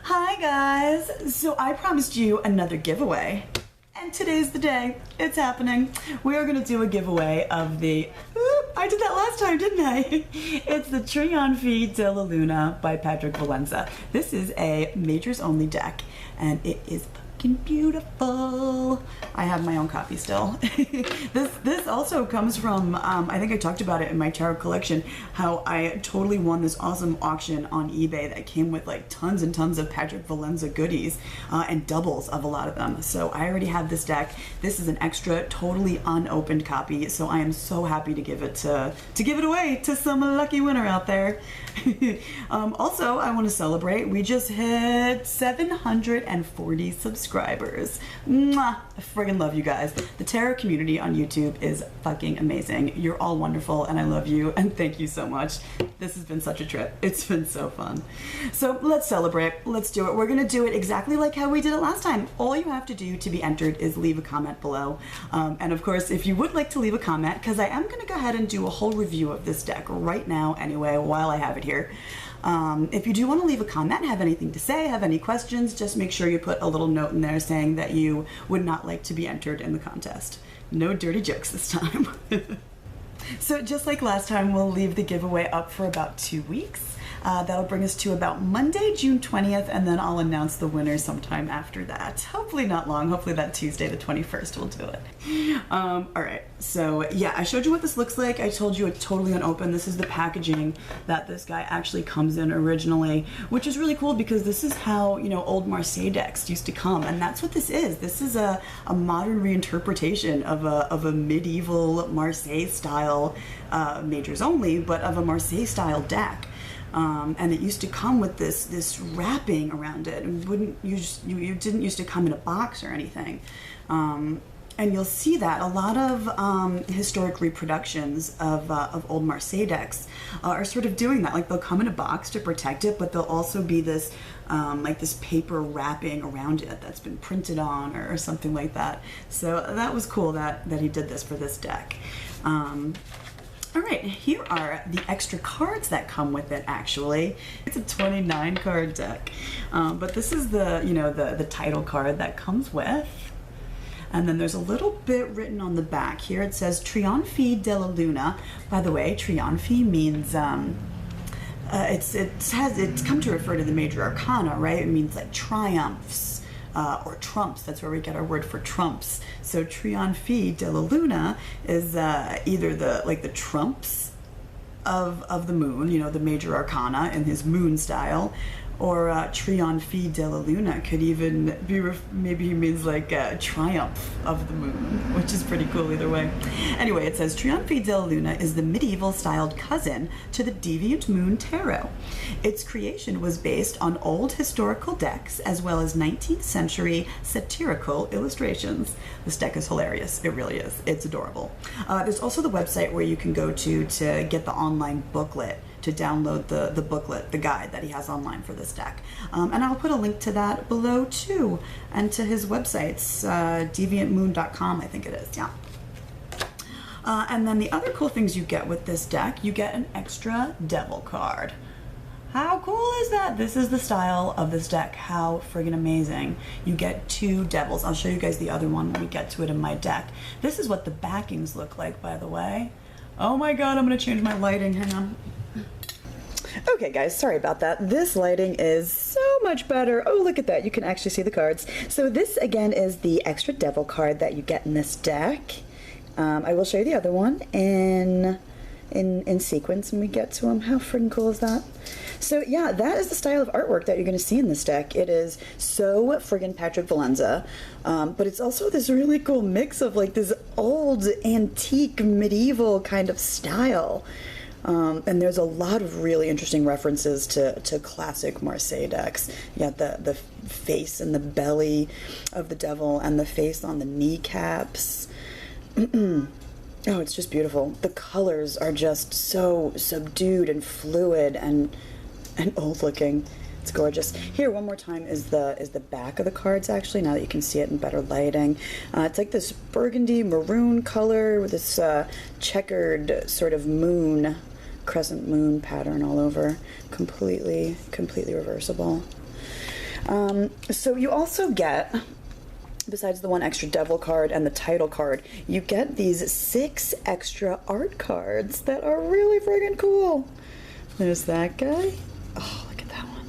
Hi guys! So I promised you another giveaway. And today's the day. It's happening. We are going to do a giveaway of the... I did that last time, didn't I? It's the Trionfi Della Luna by Patrick Valenza. This is a majors only deck, and it is fucking beautiful. I have my own copy still. This also comes from, I think I talked about it in my tarot collection, how I totally won this awesome auction on eBay that came with like tons and tons of Patrick Valenza goodies and doubles of a lot of them. So I already have this deck. This is an extra, totally unopened copy. So I am so happy to give it away to some lucky winner out there. Also, I want to celebrate. We just hit 740 subscribers. Mwah! I friggin' love you guys. The tarot community on YouTube is fucking amazing. You're all wonderful and I love you and thank you so much. This has been such a trip. It's been so fun. So let's celebrate. Let's do it. We're gonna do it exactly like how we did it last time. All you have to do to be entered is leave a comment below. And of course, if you would like to leave a comment, because I am gonna go ahead and do a whole review of this deck right now anyway, while I have it here. If you do want to leave a comment, have anything to say, have any questions, just make sure you put a little note in there saying that you would not like to be entered in the contest. No dirty jokes this time. So just like last time, we'll leave the giveaway up for about 2 weeks. That'll bring us to about Monday, June 20th, and then I'll announce the winner sometime after that. Hopefully not long. Hopefully that Tuesday, the 21st, will do it. All right. So yeah, I showed you what this looks like. I told you it's totally unopened. This is the packaging that this guy actually comes in originally, which is really cool because this is how, you know, old Marseille decks used to come, and that's what this is. This is a modern reinterpretation of a medieval Marseille style majors only, but of a Marseille style deck. And it used to come with this wrapping around it, and you didn't used to come in a box or anything. And you'll see that a lot of historic reproductions of old Marseille decks are sort of doing that. Like they'll come in a box to protect it, but there'll also be this like this paper wrapping around it that's been printed on or something like that. So that was cool that he did this for this deck. All right, here are the extra cards that come with it, actually. It's a 29 card deck, but this is the title card that comes with. And then there's a little bit written on the back here. It says Trionfi Della Luna. By the way, Trionfi means, it's come to refer to the major arcana, right? It means like triumphs. Or trumps, that's where we get our word for trumps. So Trionfi Della Luna is either the trumps of the moon, you know, the major arcana in his moon style, or Trionfi Della Luna could even be, maybe he means like triumph of the moon, which is pretty cool either way. Anyway, it says Trionfi Della Luna is the medieval styled cousin to the Deviant Moon Tarot. Its creation was based on old historical decks as well as 19th century satirical illustrations. This deck is hilarious. It really is. It's adorable. There's also the website where you can go to get the online booklet, to download the booklet, the guide that he has online for this deck. And I'll put a link to that below too, and to his websites, deviantmoon.com, I think it is, yeah. And then the other cool things you get with this deck, you get an extra devil card. How cool is that? This is the style of this deck. How friggin' amazing. You get 2 devils. I'll show you guys the other one when we get to it in my deck. This is what the backings look like, by the way. Oh my God, I'm gonna change my lighting, hang on. Okay guys, sorry about that. This lighting is so much better. Oh, look at that. You can actually see the cards. So this again is the extra devil card that you get in this deck. I will show you the other one in sequence when we get to them. How friggin' cool is that? So yeah, that is the style of artwork that you're going to see in this deck. It is so friggin' Patrick Valenza, but it's also this really cool mix of like this old antique medieval kind of style. And there's a lot of really interesting references to classic Marseille decks. You got the face and the belly of the devil and the face on the kneecaps. Oh, it's just beautiful. The colors are just so subdued and fluid and old looking. It's gorgeous. Here, one more time is the back of the cards, actually, now that you can see it in better lighting. It's like this burgundy maroon color with this checkered sort of moon, crescent moon pattern all over. Completely reversible. So you also get, besides the one extra devil card and the title card, you get these 6 extra art cards that are really friggin' cool. There's that guy. Oh, look at that one.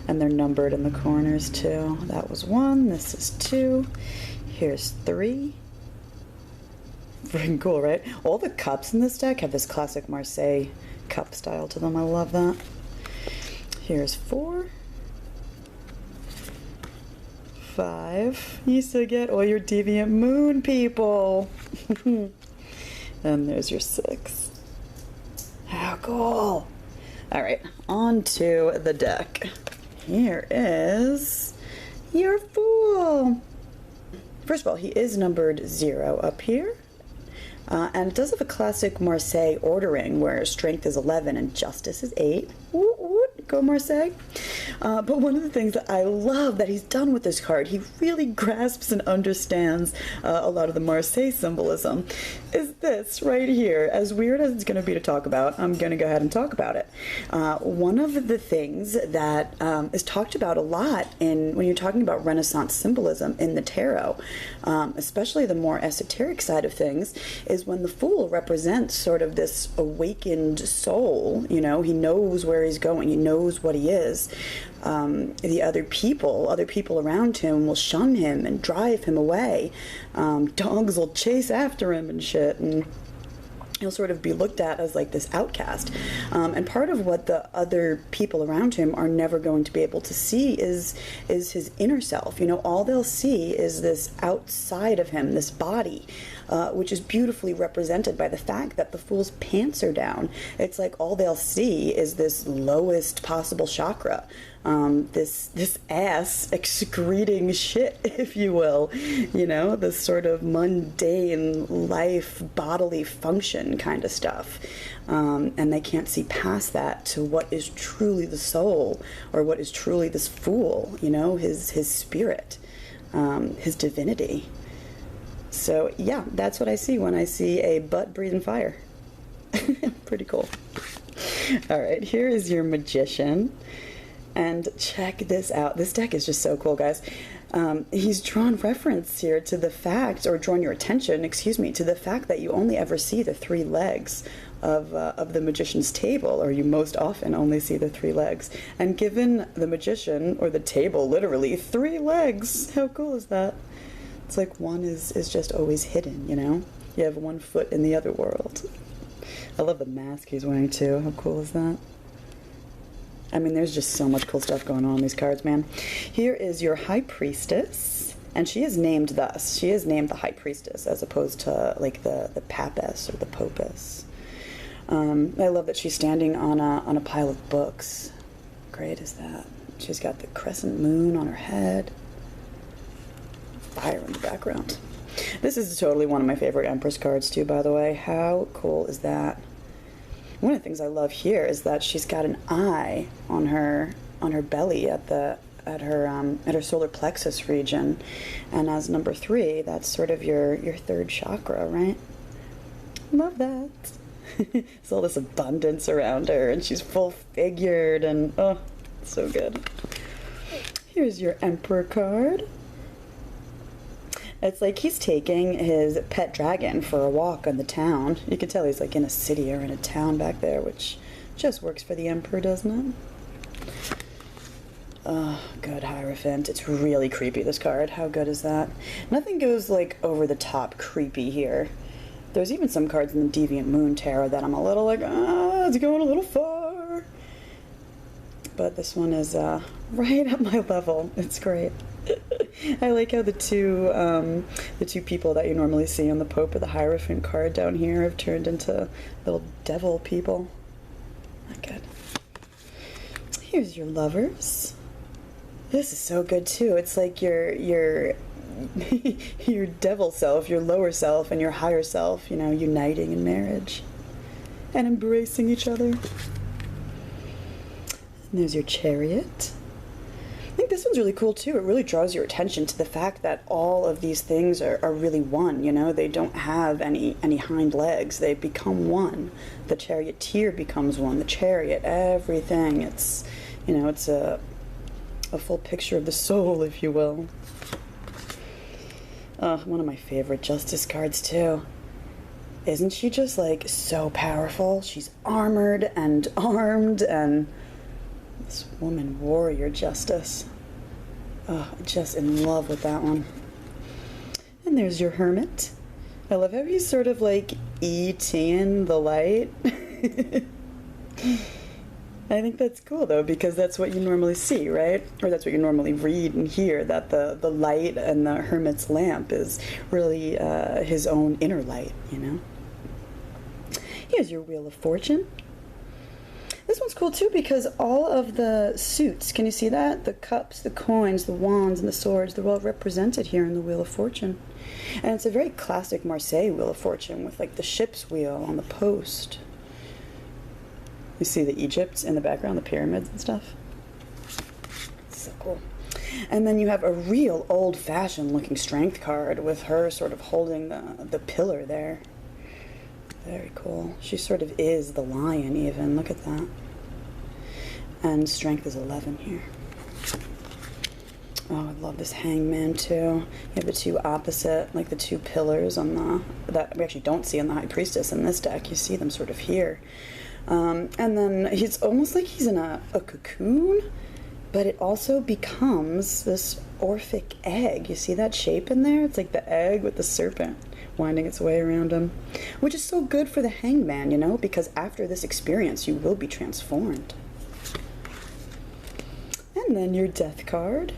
And they're numbered in the corners too. That was 1, this is 2. Here's 3. Friggin' cool, right? All the cups in this deck have this classic Marseille cup style to them. I love that. Here's 4. 5. You still get all your deviant moon people. And there's your 6. How cool. All right, on to the deck. Here is your Fool. First of all, he is numbered 0 up here. And it does have a classic Marseille ordering where strength is 11 and justice is 8. Woot, woot, go Marseille. But one of the things that I love that he's done with this card, he really grasps and understands a lot of the Marseille symbolism, is this right here. As weird as it's going to be to talk about, I'm going to go ahead and talk about it. One of the things that is talked about a lot when you're talking about Renaissance symbolism in the tarot, especially the more esoteric side of things, is when the Fool represents sort of this awakened soul. You know, he knows where he's going, he knows what he is. The other people around him will shun him and drive him away. Dogs will chase after him and shit, and he'll sort of be looked at as like this outcast. And part of what the other people around him are never going to be able to see is his inner self. You know, all they'll see is this outside of him, this body, which is beautifully represented by the fact that the Fool's pants are down. It's like all they'll see is this lowest possible chakra. This ass excreting shit, if you will, you know, this sort of mundane life, bodily function kind of stuff. And they can't see past that to what is truly the soul, or what is truly this Fool, you know, his spirit, his divinity. So yeah, that's what I see when I see a butt breathing fire. Pretty cool. All right, here is your Magician. And check this out. This deck is just so cool, guys. He's drawn reference here to the fact, or drawn your attention, excuse me, to the fact that you only ever see the 3 legs of the Magician's table, or you most often only see the 3 legs. And given the Magician, or the table, literally 3 legs, how cool is that? It's like one is just always hidden, you know? You have 1 foot in the other world. I love the mask he's wearing too. How cool is that? I mean, there's just so much cool stuff going on in these cards, man. Here is your High Priestess, and she is named thus. She is named the High Priestess, as opposed to, like, the Papess or the Popess. I love that she's standing on a pile of books. Great is that. She's got the crescent moon on her head. Fire in the background. This is totally one of my favorite Empress cards, too, by the way. How cool is that? One of the things I love here is that she's got an eye on her belly at her solar plexus region, and as number 3, that's sort of your 3rd chakra, right? Love that. There's all this abundance around her, and she's full figured, and oh, so good. Here's your Emperor card. It's like he's taking his pet dragon for a walk on the town. You can tell he's like in a city or in a town back there, which just works for the Emperor, doesn't it? Oh, good Hierophant. It's really creepy, this card. How good is that? Nothing goes like over the top creepy here. There's even some cards in the Deviant Moon Tarot that I'm a little like, it's going a little far. But this one is right at my level. It's great. I like how the two people that you normally see on the Pope or the Hierophant card down here have turned into little devil people. Not good. Here's your Lovers. This is so good too. It's like your devil self, your lower self, and your higher self, you know, uniting in marriage and embracing each other. And there's your Chariot. I think this one's really cool too. It really draws your attention to the fact that all of these things are really one, you know? They don't have any hind legs. They become one. The charioteer becomes one. The chariot, everything. It's, you know, it's a a full picture of the soul, if you will. One of my favorite Justice cards, too. Isn't she just, like, so powerful? She's armored and armed, and this woman warrior Justice. Just in love with that one. And there's your Hermit. I love how he's sort of like E.T.ing the light. I think that's cool, though, because that's what you normally see, right? Or that's what you normally read and hear, that the light and the Hermit's lamp is really his own inner light, you know? Here's your Wheel of Fortune. This one's cool, too, because all of the suits, can you see that? The cups, the coins, the wands, and the swords, they're all represented here in the Wheel of Fortune. And it's a very classic Marseille Wheel of Fortune with, like, the ship's wheel on the post. You see the Egypt in the background, the pyramids and stuff. So cool. And then you have a real old-fashioned looking strength card with her sort of holding the pillar there. Very cool. She sort of is the lion even. Look at that. And strength is 11 here. Oh, I love this hangman too. You have the two opposite, like the two pillars on that we actually don't see on the High Priestess in this deck. You see them sort of here. And then he's almost like he's in a cocoon, but it also becomes this Orphic egg. You see that shape in there? It's like the egg with the serpent winding its way around him, which is so good for the hangman, you know, because after this experience you will be transformed. And then your death card.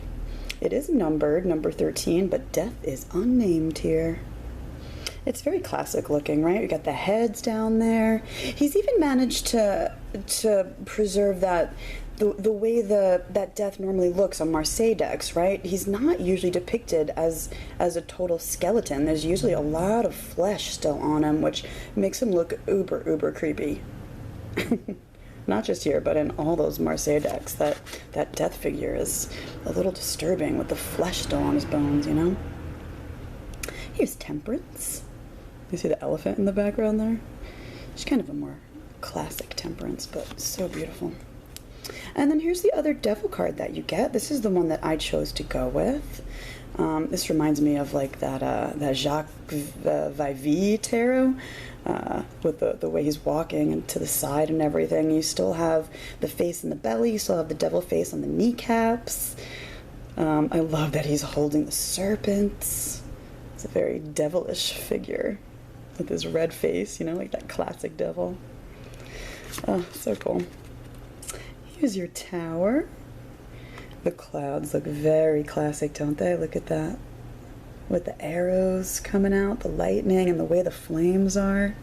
It is numbered, number 13, but death is unnamed here. It's very classic looking, right? You got the heads down there. He's even managed to preserve that the way that death normally looks on Marseille decks, right? He's not usually depicted as a total skeleton. There's usually a lot of flesh still on him, which makes him look uber creepy. Not just here, but in all those Marseille decks, that death figure is a little disturbing with the flesh still on his bones, you know? Here's Temperance. You see the elephant in the background there? She's kind of a more classic Temperance, but so beautiful. And then here's the other devil card that you get. This is the one that I chose to go with. This reminds me of like that Jacques Vivier tarot, with the way he's walking and to the side and everything. You still have the face and the belly. You still have the devil face on the kneecaps. I love that he's holding the serpents. It's a very devilish figure with his red face, you know, like that classic devil. Oh, so cool. Here's your tower. The clouds look very classic, don't they? Look at that. With the arrows coming out, the lightning, and the way the flames are.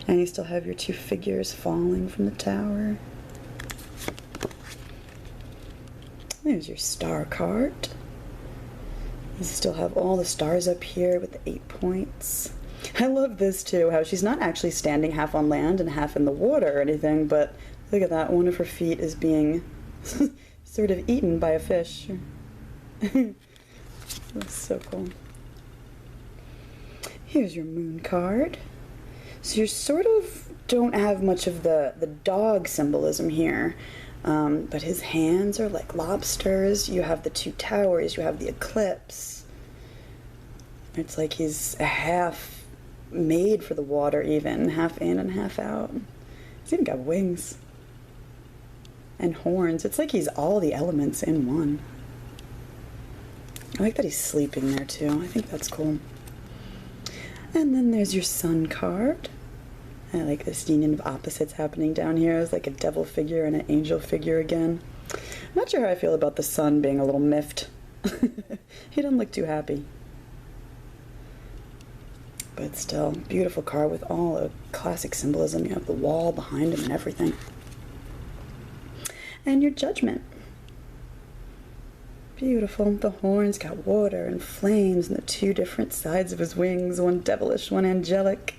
And you still have your two figures falling from the tower. There's your star card. You still have all the stars up here with the 8 points. I love this too, how she's not actually standing half on land and half in the water or anything, but look at that, one of her feet is being sort of eaten by a fish. That's so cool. Here's your moon card. So you sort of don't have much of the dog symbolism here, but his hands are like lobsters. You have the two towers, you have the eclipse. It's like he's a half made for the water even, half in and half out. He's even got wings and horns. It's like he's all the elements in one. I like that he's sleeping there too. I think that's cool. And then there's your sun card. I like this union of opposites happening down here. It's like a devil figure and an angel figure again. I'm not sure how I feel about the sun being a little miffed. He doesn't look too happy. But still, beautiful card with all the classic symbolism. You have the wall behind him and everything. And your judgment. Beautiful. The horns got water and flames and the two different sides of his wings, one devilish, one angelic.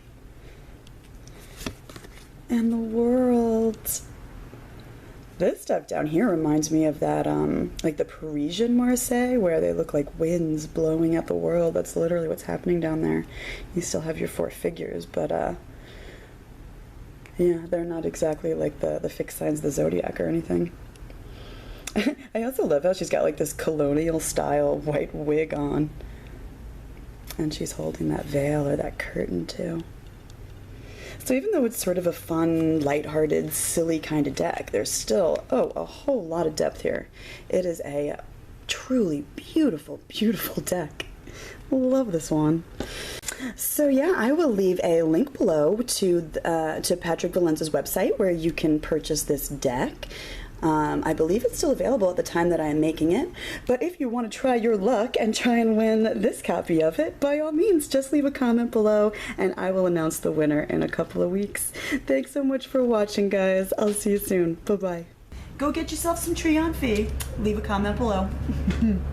And the world. This stuff down here reminds me of that, like the Parisian Marseille, where they look like winds blowing at the world. That's literally what's happening down there. You still have your four figures, but, yeah, they're not exactly like the fixed signs of the zodiac or anything. I also love how she's got like this colonial style white wig on. And she's holding that veil or that curtain too. So even though it's sort of a fun, lighthearted, silly kind of deck, there's still, a whole lot of depth here. It is a truly beautiful, beautiful deck. Love this one. So yeah, I will leave a link below to Patrick Valenza's website where you can purchase this deck. I believe it's still available at the time that I am making it, but if you want to try your luck and try and win this copy of it, by all means, just leave a comment below and I will announce the winner in a couple of weeks. Thanks so much for watching, guys. I'll see you soon. Bye-bye. Go get yourself some Trionfi. Leave a comment below.